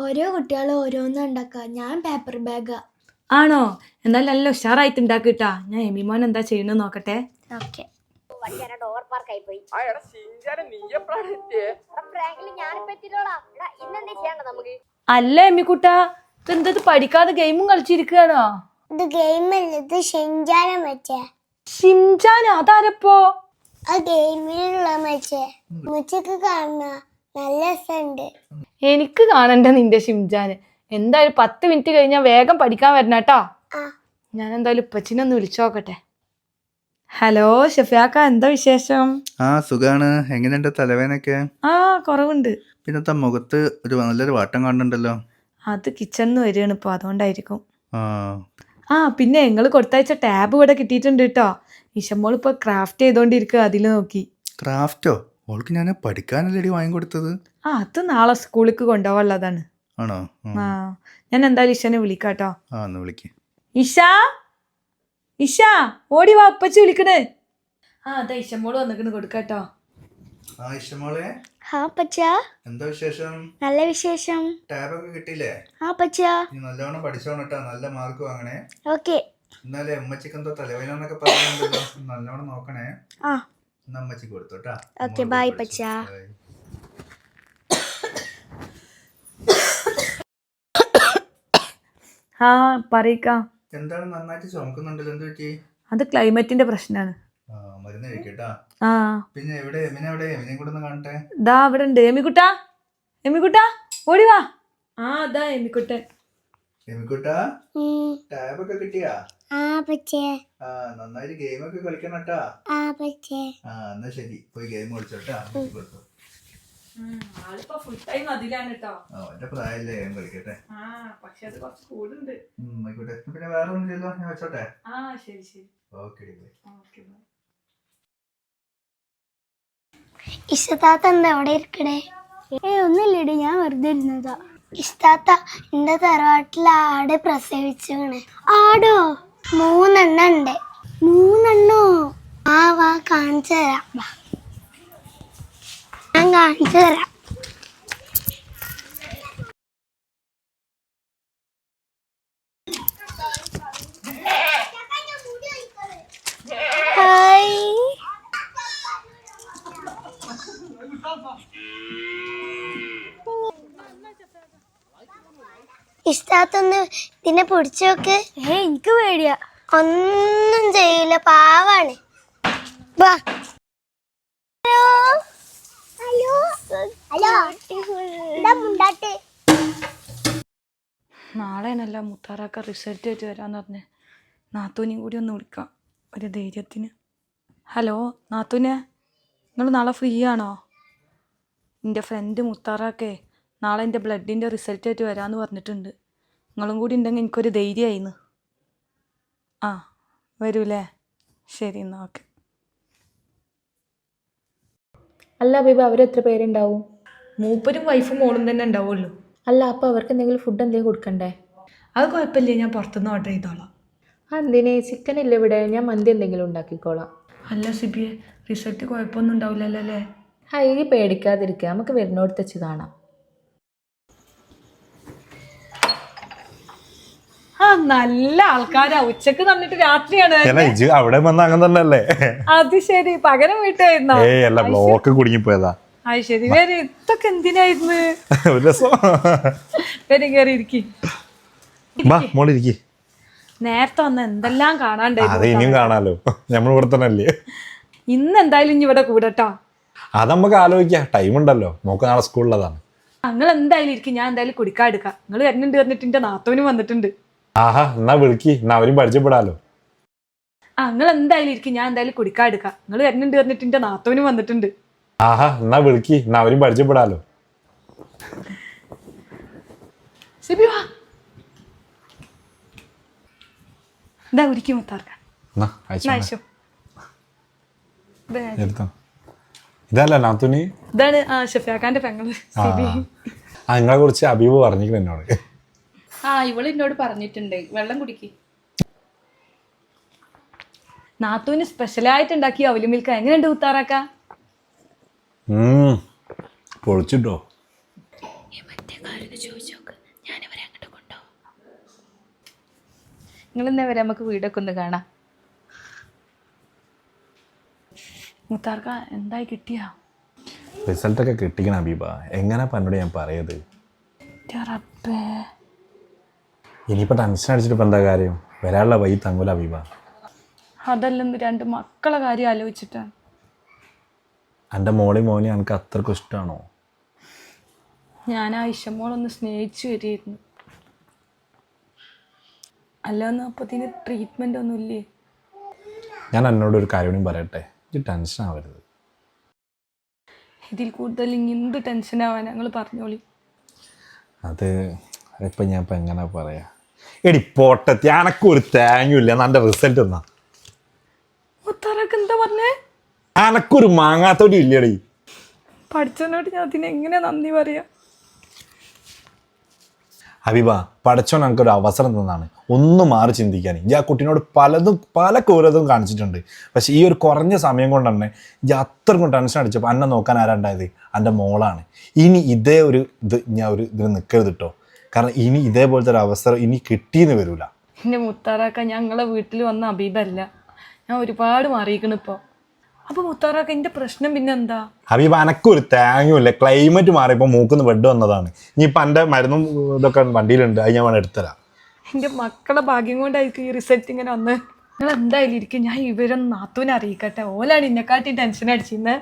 ഓരോ കുട്ടികളും ഓരോന്നും ഉണ്ടാക്കുക. ഞാൻ പേപ്പർ ബാഗാ. ആണോ? എന്തായാലും നല്ല ഉഷാറായിട്ട് ഉണ്ടാക്കിട്ടാ. ഞാൻ എമിമോൻ എന്താ ചെയ്യണെന്ന് നോക്കട്ടെ. ഓക്കെ. അല്ല എമ്മിക്കുട്ടാ, ഇതെന്തത് പഠിക്കാതെ ഗെയിമും കളിച്ചിരിക്കുകയാണോ? ഇത് ഗെയിമല്ല, ഇത് ഷിൻചാനെ മറ്റേ. ഷിംജാൻ അതാരപ്പോ? ആ ഗെയിമിലുള്ള മറ്റേ മുച്ചക്ക് കാണുന്ന നല്ല രസമുണ്ട്. എനിക്ക് കാണണ്ട നിന്റെ ഷിംജാന്. എന്തായാലും 10 മിനിറ്റ് കഴിഞ്ഞാൽ വേഗം പഠിക്കാൻ വരണട്ടോ. ഞാൻ എന്തായാലും ഉപ്പച്ചിനൊന്ന് വിളിച്ചു നോക്കട്ടെ. ഹലോ ഷഫിയാക്ക, എന്താ വിശേഷം? സുഖാണ്. എങ്ങനെയുണ്ട് തലവേനൊക്കെ? കുറവുണ്ട്. പിന്നത്തെ മുഖത്ത് നല്ലൊരു വാട്ടം കാണുന്നുണ്ടല്ലോ. അത് കിച്ചണിൽ നിന്ന് വരികയാണ് ഇപ്പൊ, അതുകൊണ്ടായിരിക്കും. ആ പിന്നെ നിങ്ങൾ കൊടുത്തയച്ച ടാബ് ഇവിടെ കിട്ടിയിട്ടുണ്ട് കേട്ടോ. ഇഷമോൾ ഇപ്പൊ ക്രാഫ്റ്റ് ചെയ്തോണ്ടിരിക്കുക, അതില് നോക്കി. ക്രാഫ്റ്റോ? ഓൾക്ക് ഞാൻ പഠിക്കാനല്ലേ വാങ്ങിക്കൊടുത്തത്. അത് നാളെ സ്കൂളിലേക്ക് കൊണ്ടുപോകാനുള്ളതാണ്. ആണോ? ഞാൻ എന്തായാലും ഇഷനെ വിളിക്കാട്ടോ. ഒന്ന് വിളിക്ക്. ഇഷ, ഇഷ ഓടി വാ, ഉപ്പച്ചി വിളിക്കണേ. അതാ ഇഷമോള് വന്നിക്കണ്, കൊടുക്കാട്ടോ. ഇഷ്ടമോളെ, എന്താ വിശേഷം? നല്ല വിശേഷം. ടാബൊക്കെ കിട്ടിയില്ലേ? നീ നല്ലോണം പഠിച്ചോണട്ടാ, നല്ല മാർക്ക് വാങ്ങണേ. ഓക്കെ. എന്നാലേ അമ്മച്ചിക്ക് എന്തോ തലവേനൊക്കെ പറയുന്നുണ്ടല്ലോ, നല്ലോണം നോക്കണേ. എന്നാ അമ്മച്ചിക്ക് കൊടുത്തോട്ടാ. Okay, by പച്ചാ. പറയിക്ക. എന്താണ് നന്നായിട്ട് ചുമക്കുന്നുണ്ടല്ലോ, എന്ത് പറ്റി? അത് ക്ലൈമറ്റിന്റെ പ്രശ്നമാണ്. മരുന്ന് കഴിക്കട്ടാ. പിന്നെ എവിടെ എമിനെ? എമിനെയും കൂടെ ഒന്ന് കാണട്ടെ. ദാ അവിടെ ഉണ്ട്. എമിക്കുട്ടാ, എമിക്കുട്ടാ ഓടി വാ. അതാ എമിക്കുട്ടൻ. എമിക്കുട്ടാ, ടാബൊക്കെ കിട്ടിയാ? നന്നായിട്ട് ഗെയിമൊക്കെ കളിക്കണട്ടാ. എന്നാ ശരി, പോയി ഗെയിം കളിച്ചോട്ടാ. ആളിപ്പോ ഫുൾ ടൈം അതിലാണ് കേട്ടോ. എന്റെ പ്രായല്ലേ, ഗെയിം കളിക്കട്ടെ. പക്ഷെ അത് കുറച്ച് കൂടുണ്ട്. ആയിക്കോട്ടെ. പിന്നെ വേറെ ഒന്നുമില്ലല്ലോ, ഞാൻ വെച്ചോട്ടെ. ശരി ശരി. ഓക്കെ. ഇഷ്താത്ത എന്താ അവിടെ ഇരിക്കണേ? ഒന്നുമില്ലടി, ഞാൻ വെറുതെ ഇരുന്നതാ. ഇഷ്താത്ത, എന്റെ തറവാട്ടിൽ ആട് പ്രസവിച്ചേ. ആടോ? 3 എണ്ണം ഉണ്ട്. 3 എണ്ണോ? വാ കാണിച്ചു തരാം. ഞാൻ കാണിച്ചു തരാം. ഇഷ്ടാത്തൊന്ന് ഇതിനെ പിടിച്ചു നോക്ക്. എനിക്ക് പേടിയാ. ഒന്നും ചെയ്യില്ല, പാവാണ്. വാ. നാളെയാണല്ലോ മുത്താറാക്ക റിസൾട്ട് ആയിട്ട് വരാന്ന് പറഞ്ഞ്. നാത്തൂനെയും കൂടി ഒന്ന് വിളിക്കാം ഒരു ധൈര്യത്തിന്. ഹലോ നാത്തൂനെ, നിങ്ങൾ നാളെ ഫ്രീ ആണോ? എൻ്റെ ഫ്രണ്ട് മുത്താറാക്കേ നാളെ എൻ്റെ ബ്ലഡിൻ്റെ റിസൾട്ട് ആയിട്ട് വരാമെന്ന് പറഞ്ഞിട്ടുണ്ട്. നിങ്ങളും കൂടി ഉണ്ടെങ്കിൽ എനിക്കൊരു ധൈര്യമായിരുന്നു. വരൂലേ? ശരി എന്നാൽ ഓക്കെ. അല്ല ബേബി, അവരെത്ര പേരുണ്ടാവും? മൂപ്പരും വൈഫും മോളും തന്നെ ഉണ്ടാവുള്ളൂ. അല്ല, അപ്പോൾ അവർക്ക് എന്തെങ്കിലും ഫുഡ് എന്തെങ്കിലും കൊടുക്കണ്ടേ? അത് കുഴപ്പമില്ല, ഞാൻ പുറത്തുനിന്ന് ഓർഡർ ചെയ്തോളാം. എന്തിനെ? ചിക്കൻ ഇല്ല ഇവിടെ, ഞാൻ മന്തി എന്തെങ്കിലും ഉണ്ടാക്കിക്കോളാം. അല്ല സിബിയെ, റിസൾട്ട് കുഴപ്പമൊന്നും ഉണ്ടാവില്ലല്ലോ അല്ലേ? ഇനി പേടിക്കാതിരിക്കുക, നമുക്ക് വരുന്നോടത്ത് വെച്ച് കാണാം. നല്ല ആൾക്കാരാ. ഉച്ചക്ക് തന്നിട്ട് രാത്രിയാണ് അവിടെ വന്ന അങ്ങനെ തന്നെയല്ലേ? അത് ശരി, പകരം വീട്ടായിരുന്നോ? അല്ല, ബ്ലോക്ക് കുടുങ്ങിപ്പോയതാ. അത് ശരി. ഇതൊക്കെ എന്തിനായിരുന്നു? നേരത്തെ വന്ന എന്തെല്ലാം കാണാണ്ടായിരുന്നു. കാണാലോ, നമ്മളിവിടെ തന്നെ അല്ലേ. ഇന്ന് എന്തായാലും ഇനി ഇവിടെ കൂടട്ടോ. അത് നമുക്ക് ആലോചിക്കാം, ടൈം ഉണ്ടല്ലോ. നമുക്ക് നാളെ സ്കൂളിലതാണ്. നിങ്ങൾ എന്തായാലും ഇരിക്കും, ഞാൻ എന്തായാലും കുടിക്കാടുക്കാം. നിങ്ങൾ വരുന്നുണ്ട് പറഞ്ഞിട്ട് എന്റെ നാത്തോനും വന്നിട്ടുണ്ട്. എന്നാ വിളിക്ക്, എന്നാ അവരും പരിചയപ്പെടാലോ. നിങ്ങൾ എന്തായാലും ഇരിക്കും, ഞാൻ എന്തായാലും കുടിക്കാടുക്കാം. നിങ്ങൾ വരുന്നുണ്ട് പറഞ്ഞിട്ട് എന്റെ നാത്തോനും വന്നിട്ടുണ്ട്. എന്നാ വിളിക്ക്, എന്നാ അവരും പരിചയപ്പെടാലോ. ഇതാ ഒരിക്കും മുത്താർക്ക. ഇതല്ല നാത്തൂന്? ഇതാണ് ഷഫിയാക്കാന്റെ പെങ്ങള് സിബി. നിങ്ങളെ കുറിച്ച് അബീബ് പറഞ്ഞിരിക്കുന്നു എന്നോട്. ഇവള് എന്നോട് പറഞ്ഞിട്ടുണ്ട്. വെള്ളം കുടിക്ക്. നാത്തൂന് സ്പെഷ്യലായിട്ട് ഉണ്ടാക്കിയ അവല് മിൽക്ക് എങ്ങനെയുണ്ട് മുത്താറാക്ക? പൊളിച്ചിട്ടോ? മറ്റേ കാര്യം ചോദിച്ചോ. ചോദിച്ചോക്ക്, ഞാനിവരെ അങ്ങോട്ട് കൊണ്ടുപോകും. നിങ്ങൾ ഇന്നേ വരെ നമുക്ക് വീടൊക്കെ ഒന്ന് കാണാം. മുത്താർക്ക എന്തായി കിട്ടിയാ? റിസൾട്ടൊക്കെ കിട്ടിക്കണം ഹബീബ. എങ്ങനെ പന്നോട് ഞാൻ പറയത്? റബ്ബേ, ഇനിയിപ്പോൾ ടെൻഷൻ അടിച്ചിട്ട് ഇപ്പം എന്താ കാര്യം? വരാനുള്ള വഴി തങ്ങൂല ഹബീബ. അതല്ലെന്ന് 2 മക്കളെ കാര്യം ആലോചിച്ചിട്ടാണ്. എൻ്റെ മോനെയും എനിക്ക് അത്രക്കും ഇഷ്ടമാണോ? ഞാൻ ആ ഇഷമോളൊന്ന് സ്നേഹിച്ചു വരികയായിരുന്നു. അല്ലാന്ന് അപ്പത്തിന് ട്രീറ്റ്മെൻ്റ് ഒന്നും ഇല്ലേ? ഞാൻ എന്നോടൊരു കാര്യം പറയട്ടെ, ഇത് ടെൻഷൻ ആവരുത്. ഇതിൽ കൂടുതൽ ഇനി എന്ത് ടെൻഷനാവാൻ ഞങ്ങൾ പറഞ്ഞോളി. ഇപ്പം ഞാൻ ഇപ്പം എങ്ങനെ പറയാ? എടി പോട്ടത്തി, അനക്കൊരു തേങ്ങയില്ല എൻ്റെ റിസൾട്ട് എന്നാ. മുത്താറൊക്കെ എന്താ പറഞ്ഞേ? അനക്കൊരു മാങ്ങാത്തോടി ഇല്ലടി. പഠിച്ചതിനോട് ഞാൻ അതിനെങ്ങനെ നന്ദി പറയാ? ഹബീബ, പഠിച്ചോൻ എനിക്കൊരു അവസരം തന്നാണ് ഒന്ന് മാറി ചിന്തിക്കാൻ. ഈ ആ കുട്ടീനോട് പല ക്രൂരതും കാണിച്ചിട്ടുണ്ട്. പക്ഷെ ഈ ഒരു കുറഞ്ഞ സമയം കൊണ്ട് തന്നെ ഈ അത്രക്കും ടെൻഷൻ അടിച്ചപ്പോൾ എന്നെ നോക്കാൻ ആരാണ്ടായത്? എൻ്റെ മോളാണ്. ഇനി ഇതേ ഒരു ഞാൻ ഇതിന് നിൽക്കരുത് കേട്ടോ. കാരണം ഇനി ഇതേപോലത്തെ ഒരു അവസരം ഇനി കിട്ടിയെന്ന് വരില്ല. എൻ്റെ മുത്താറാക്ക ഞങ്ങളെ വീട്ടിൽ വന്ന അബീബല്ല, ഞാൻ ഒരുപാട് മാറിയിരിക്കണം ഇപ്പോൾ. അപ്പോൾ മുത്താറാക്ക എൻ്റെ പ്രശ്നം പിന്നെ എന്താ? ഹബീബ, എനക്കൊരു തേങ്ങയുമില്ല. ക്ലൈമറ്റ് മാറിയപ്പോൾ മൂക്കുന്ന് ബെഡ് വന്നതാണ്. ഇനിയിപ്പോൾ എൻ്റെ മരുന്നും ഇതൊക്കെ വണ്ടിയിലുണ്ട്, അത് ഞാൻ വേണം എടുത്തരാം. എൻ്റെ മക്കളെ ഭാഗ്യം കൊണ്ടായിരിക്കും ഈ റിസൾട്ട് ഇങ്ങനെ വന്ന്. നിങ്ങൾ എന്തായാലും ഇരിക്കും, ഞാൻ ഇവരൊന്നും നാത്തൂനെ അറിയിക്കട്ടെ. ഓലാണ് എന്നെക്കാട്ടി ടെൻഷൻ അടിച്ചിരുന്നത്.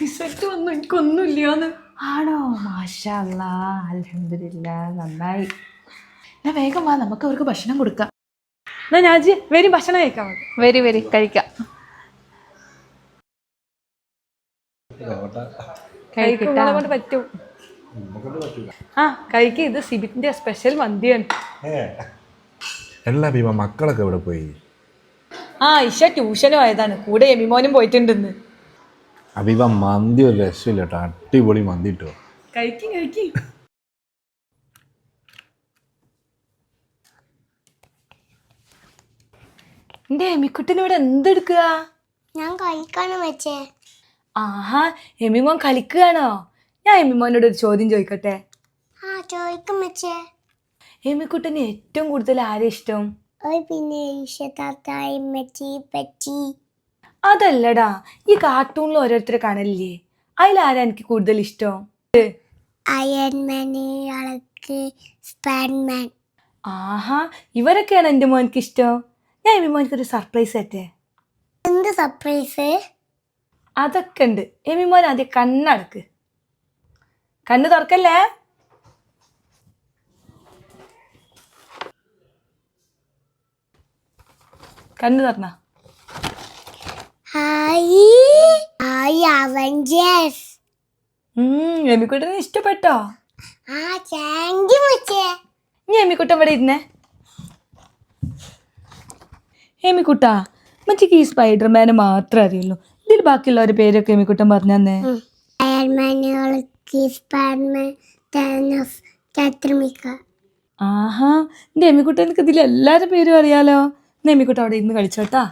റിസൾട്ട് വന്നു, എനിക്കൊന്നുമില്ലാന്ന്. ആണോ? മാഷാ അല്ലാ, അൽഹംദുലില്ലാ, നന്നായി. ഞാൻ വേഗം വാ, നമുക്ക് അവർക്ക് ഭക്ഷണം കൊടുക്കാം. എന്നാ ഞാൻ വരും, ഭക്ഷണം കഴിക്കാൻ മതി. വരി കഴിക്കാം. കഴിക്കാൻ കൊണ്ട് പറ്റും. ആ കഴിക്കുക, ഇത് സിബിന്റെ സ്പെഷ്യൽ മന്തിയാണ്. എല്ലാ ഹബീബ, മക്കളൊക്കെ എവിടെ പോയി? ആ ഇഷ ട്യൂഷനും ആയതാണ്, കൂടെ എമിമോനും പോയിട്ടുണ്ടെന്ന്. ഹബീബ, മന്തി ഒരു രസമില്ല കേട്ടോ, അടിപൊളി മന്തി കിട്ടുമോ? കഴിക്കും. എന്റെ എമിക്കുട്ടനോട് എന്തെടുക്കുക? ഞാൻ കഴിക്കാനും വെച്ചേ. ആഹാ, എമിമോൻ കളിക്കുകയാണോ? ഞാൻ എമിമോനോട് ഒരു ചോദ്യം ചോദിക്കട്ടെ? ആ ചോദിക്കും വെച്ചേ. എമിക്കുട്ടന് ഏറ്റവും കൂടുതൽ ആരെ ഇഷ്ടം? പിന്നെ ഈശത്താത്തായി മെച്ചി പച്ചി. അതല്ലടാ, ഈ കാർട്ടൂണിൽ ഓരോരുത്തരെ കാണലില്ലേ, അതിലാരാ എനിക്ക് കൂടുതൽ ഇഷ്ടം? അയൺമാന്, അളക്ക്, സ്പൈഡർമാൻ. ആഹാ, ഇവരൊക്കെയാണ് എൻ്റെ മോനക്ക് ഇഷ്ടം. ഞാൻ എമിമോനക്കൊരു സർപ്രൈസ് ആയിട്ടേ. എന്ത് സർപ്രൈസ്? അതൊക്കെ ഉണ്ട്. എമിമോൻ ആദ്യം കണ്ണടക്ക്. കണ്ണ് തുറക്കല്ലേ? കണ്ണ് തുറന്ന. അവഞ്ചേഴ്സ്. എമിക്കുട്ടനെ ഇഷ്ടപ്പെട്ടോ? ഇനി എമിക്കുട്ടൻ ഇവിടെ ഇരുന്നേ. എമിക്കുട്ടാ, മച്ചിക്ക് ഈ സ്പൈഡർമാനെ മാത്രമേ അറിയുള്ളൂ. ഇതിൽ ബാക്കിയുള്ളവരുടെ പേരൊക്കെ എമിക്കുട്ടൻ പറഞ്ഞു തന്നെ. ആഹാ, എന്റെ എമിക്കുട്ടൻ എനിക്ക് ഇതിൽ എല്ലാവരുടെ പേരും അറിയാലോ. എമിക്കുട്ട അവിടെ ഇരുന്ന് കളിച്ചോട്ടാ.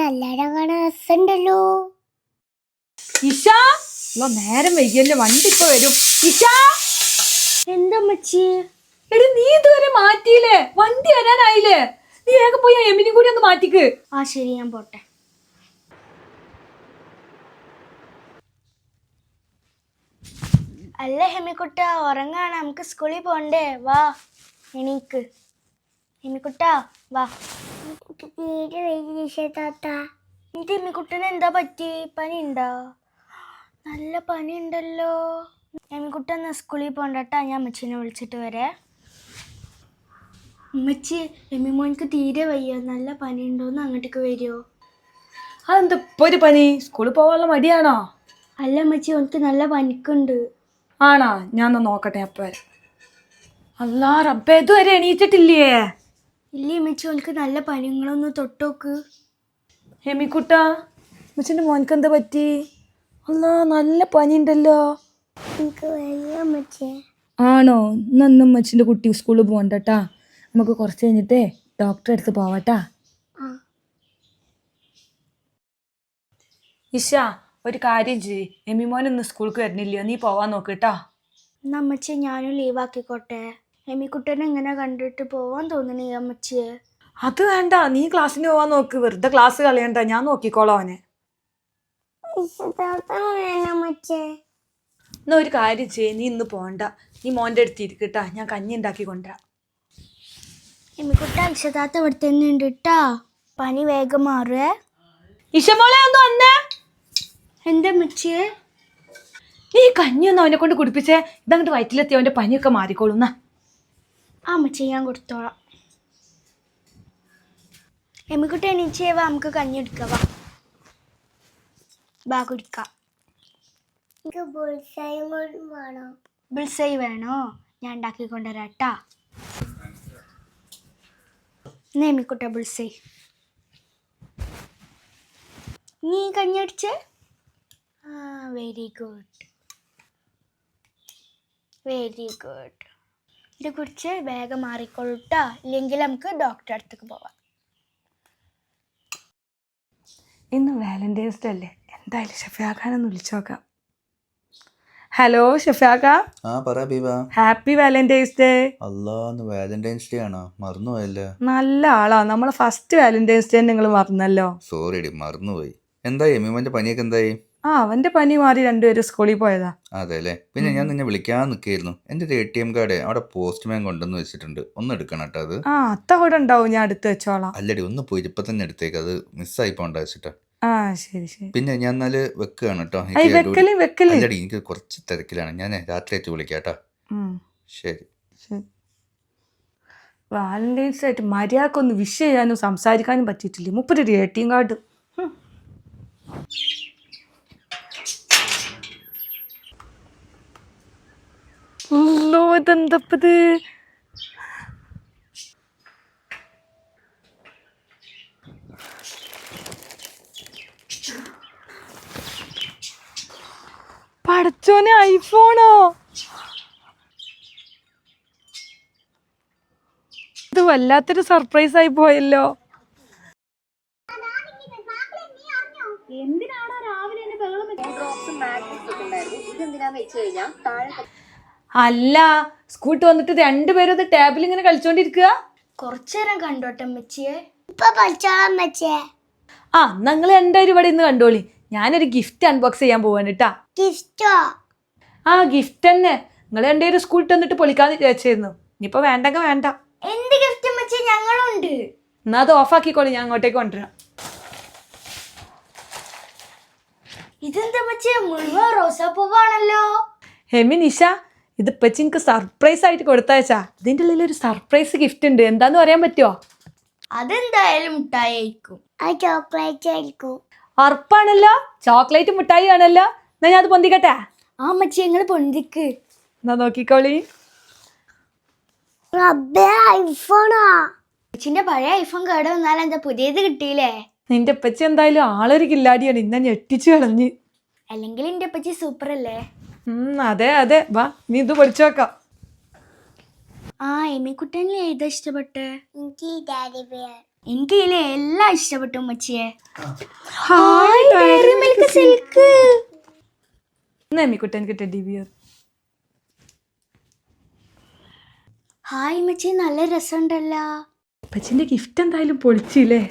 എല്ലാരും കാണാൻ രസമുണ്ടല്ലോ. ഇഷ, നേരം വൈകിയല്ലേ, വണ്ടി ഇപ്പൊ വരും. ഇഷ, എന്താ മച്ചി? എടി നീ ഇതുവരെ മാറ്റിയില്ലേ? വണ്ടി വരാനായില്ലേ? നീ വേഗം പോയി എമിനും കൂടി ഒന്ന് മാറ്റിക്ക്. ആ ശരി, ഞാൻ പോട്ടെ. അല്ല ഹെമിക്കുട്ട, ഉറങ്ങാണ്, നമുക്ക് സ്കൂളിൽ പോണ്ടേ? വാ, എണീക്ക്. ഹെമിക്കുട്ട വാ. എന്റെ ഹെമിക്കുട്ടന് എന്താ പറ്റി? പനി ഉണ്ടോ? നല്ല പനി ഉണ്ടല്ലോ. ഹെമിക്കുട്ട എന്നാ സ്കൂളിൽ പോണ്ടട്ടാ, ഞാൻ അമ്മച്ചിനെ വിളിച്ചിട്ട് വരെ. അമ്മച്ചി, എമ്മിമോനിക്ക് തീരെ വയ്യ, നല്ല പനി ഉണ്ടോന്ന് അങ്ങോട്ടേക്ക് വരുമോ? അതെന്താ ഇപ്പൊ ഒരു പനി? സ്കൂളിൽ പോവാനുള്ള മടിയാണോ? അല്ല അമ്മച്ചി, ഓനക്ക് നല്ല പനിക്കുണ്ട്. ആണോ? ഞാൻ ഒന്ന് നോക്കട്ടെ, അപ്പൊ വരാം. അല്ലാ റബ്ബേ, ഇതുവരെ എണീറ്റിട്ടില്ലേ? ഇല്ല അമ്മച്ചി, ഓനക്ക് നല്ല പനി, നിങ്ങളൊന്ന് തൊട്ടോക്ക്. ഹെമിക്കുട്ടാ, അമ്മച്ചിന്റെ മോനക്ക് എന്താ പറ്റി? അല്ലാ, നല്ല പനി ഉണ്ടല്ലോ. എനിക്ക് വയ്യ അമ്മച്ചി. ആണോ? ഇന്നും അമ്മച്ചിന്റെ കുട്ടി സ്കൂളിൽ പോകണ്ടട്ടാ. നമുക്ക് കുറച്ച് കഴിഞ്ഞിട്ടേ ഡോക്ടറെ അടുത്ത് പോവാട്ടാ. ഇഷ ഒരു കാര്യം ചെയ്യ്, എമിമോൻ ഇന്ന് സ്കൂൾക്ക് വരുന്നില്ലയോ, നീ പോവാൻ നോക്ക് കേട്ടോ. എന്നാ അമ്മച്ചി ഞാനും ലീവാക്കിക്കോട്ടെ. എമ്മിക്കുട്ടനെ ഇങ്ങനെ കണ്ടിട്ട് പോവാൻ തോന്നണേ അമ്മച്ചിയെ. അത് വേണ്ട, നീ ക്ലാസ്സിന് പോവാൻ നോക്ക്, വെറുതെ ക്ലാസ് കളയണ്ട, ഞാൻ നോക്കിക്കോളാം അവനെ. എന്നാ ഒരു കാര്യം ചെയ്യ്, നീ ഇന്ന് പോണ്ട, നീ മോൻ്റെ അടുത്ത് ഇരിക്കട്ടാ, ഞാൻ കഞ്ഞി ഉണ്ടാക്കി കൊണ്ടുവരാം. എമ്മിക്കുട്ട ഇഷതാത്ത ഇവിടെ തന്നെ ഉണ്ട് കേട്ടാ. പനി വേഗം മാറുവേ. ഇഷമോളെ ഒന്ന് വന്നേ. എന്താ അമ്മച്ചിയെ? നീ കഞ്ഞിയൊന്നും അവനെ കൊണ്ട് കുടിപ്പിച്ചേ, ഇതങ്ങോട്ട് വയറ്റിലെത്തി അവൻ്റെ പനിയൊക്കെ മാറിക്കോളുന്ന. ആ അമ്മച്ചി ഞാൻ കൊടുത്തോളാം. എമ്മിക്കുട്ട എണീച്ചേവാ, നമുക്ക് കഞ്ഞി എടുക്കാം. ബാ കുടിക്കാം. ബുൾസൈ വേണോ? ഞാൻ ഉണ്ടാക്കി കൊണ്ടുവരാം കേട്ടാ. എമ്മിക്കുട്ട ബുൾസൈ. നീ കഞ്ഞി അടിച്ചേ? ആ വെരി ഗുഡ്, വെരി ഗുഡ്. ഇത് കുടിച്ച് വേഗം മാറിക്കൊള്ളൂട്ടാ, ഇല്ലെങ്കിൽ നമുക്ക് ഡോക്ടറെ അടുത്തേക്ക് പോവാം. ഇന്ന് വാലന്റൈൻസ് ഡേ അല്ലേ, എന്തായാലും ഷഫിയാഖാനൊന്ന് വിളിച്ചു നോക്കാം. ഹലോ ഷഫിയാഖ. ആ പറ ബീബ. Happy Valentine's Day. അല്ലാന്ന് വാലന്റൈൻസ് ഡേ ആണോ? മറന്നുപോയല്ലേ. നല്ല ആളാ, നമ്മളെ ഫസ്റ്റ് വാലന്റൈൻസ് ഡേ നിങ്ങൾ മറന്നല്ലോ. സോറി ഡി, മറന്നുപോയി. എന്തായി എമ്മിമോന്റെ പനിയൊക്കെ എന്തായി? ആ അവന്റെ പനി മാറി, രണ്ടുപേരും സ്കൂളിൽ പോയതാ. അതെ അല്ലേ. പിന്നെ ഞാൻ നിന്നെ വിളിക്കാൻ നിൽക്കായിരുന്നു. എൻ്റെ ഒരു ATM കാർഡ് അവിടെ പോസ്റ്റ്മാൻ കൊണ്ടുവന്ന് വെച്ചിട്ടുണ്ട്, ഒന്ന് എടുക്കണം കേട്ടോ. അത് ആ അത്ത കൂടെ ഉണ്ടാവും, ഞാൻ എടുത്ത് വെച്ചോളാം. അല്ലടി, ഒന്ന് പോയി ഇപ്പൊ തന്നെ എടുത്തേക്ക്, അത് മിസ്സായി പോണ്ട വെച്ചിട്ടാ. ആ ശരി ശരി. പിന്നെ ഞാൻ എന്നാല് വെക്കുകയാണ് കേട്ടോ. വെക്കല്. അല്ലടി, എനിക്ക് കുറച്ച് തിരക്കിലാണ്, ഞാൻ രാത്രിയായിട്ട് വിളിക്കാം കേട്ടോ. ശരി. വാലന്റൈൻസ് ആയിട്ട് മര്യാദക്കൊന്ന് വിഷ് ചെയ്യാനും സംസാരിക്കാനും പറ്റിയിട്ടില്ല. മുപ്പൊരു ATM കാർഡ്. ഇതെന്തപ്പത്? പടച്ചോനെ, ഐഫോണോ? ഇത് വല്ലാത്തൊരു സർപ്രൈസ് ആയി പോയല്ലോ. അല്ല, സ്കൂട്ട് വന്നിട്ട് രണ്ടുപേരും അത് ടേബിൾ ഇങ്ങനെ കളിച്ചോണ്ടിരിക്കുക. കുറച്ചേരം കണ്ടോട്ടെ അമ്മച്ചിയെ. ആ നിങ്ങൾ രണ്ടുപേരും ഇവിടെ ഇന്ന് കണ്ടോളി, ഞാനൊരു ഗിഫ്റ്റ് അൺബോക്സ് ചെയ്യാൻ പോവാണ് കേട്ടാ. ഗിഫ്റ്റോ? ആ ഗിഫ്റ്റ് തന്നെ. നിങ്ങൾ രണ്ടുപേരും സ്കൂളിൽ വന്നിട്ട് പൊളിക്കാന്ന് വിചാരിച്ചിരുന്നു, ഇനിയിപ്പോ വേണ്ടെങ്കിൽ വേണ്ട. എന്ത് ഗിഫ്റ്റ് അമ്മച്ചി? ഞങ്ങളുണ്ട്. എന്നാ അത് ഓഫാക്കിക്കോളി, ഞാൻ അങ്ങോട്ടേക്ക് കൊണ്ടുവരാം. ഇതെന്താ അമ്മച്ചി, മുഴുവൻ റോസാപ്പൂവാണല്ലോ. ഹെമി നിഷ, ഇത് ഇപ്പച്ചി എനിക്ക് സർപ്രൈസ് ആയിട്ട് കൊടുത്തയച്ചാ. ഇതിൻ്റെ ഉള്ളിൽ ഒരു സർപ്രൈസ് ഗിഫ്റ്റ് ഉണ്ട്, എന്താന്ന് പറയാൻ പറ്റുമോ? അതെന്തായാലും മുട്ടായി ആയിരിക്കും. ആ ചോക്ലേറ്റ് ആയിരിക്കും. ഉറപ്പാണല്ലോ, ചോക്ലേറ്റ് മുട്ടായി ആണല്ലോ. എന്നാ ഞാൻ അത് പൊന്തിക്കട്ടെ? ആ അമ്മച്ചി ഞങ്ങൾ പൊന്തിക്ക്. എന്നാ നോക്കിക്കോളി. ഐഫോണാ? അമ്മച്ചിന്റെ പഴയ ഐഫോൺ കേട് വന്നാലും എന്താ പുതിയത് കിട്ടിയില്ലേ? നിന്റെ അപ്പച്ചി എന്തായാലും ആളൊരു കില്ലാടിയാണ്, ഇന്നെ ഞെട്ടിച്ചു കളഞ്ഞ്. അല്ലെങ്കിൽ എന്റെ അപ്പച്ചി സൂപ്പർ അല്ലേ? അതെ അതെ, വാ നീ ഇത് പൊളിച്ചു വെക്കാം. ആ എമ്മിക്കുട്ടനിൽ ഏതാ ഇഷ്ടപ്പെട്ട്? എനിക്ക് ഇതിലെ എല്ലാം ഇഷ്ടപ്പെട്ടു അമ്മച്ചിയെ. എമ്മിക്കുട്ടൻ കിട്ടിയ ഡിവിയർ. ഹായ് അമ്മച്ചി, നല്ല രസമുണ്ടല്ലോ. അപ്പച്ചിന്റെ ഗിഫ്റ്റ് എന്തായാലും പൊളിച്ചില്ലേ?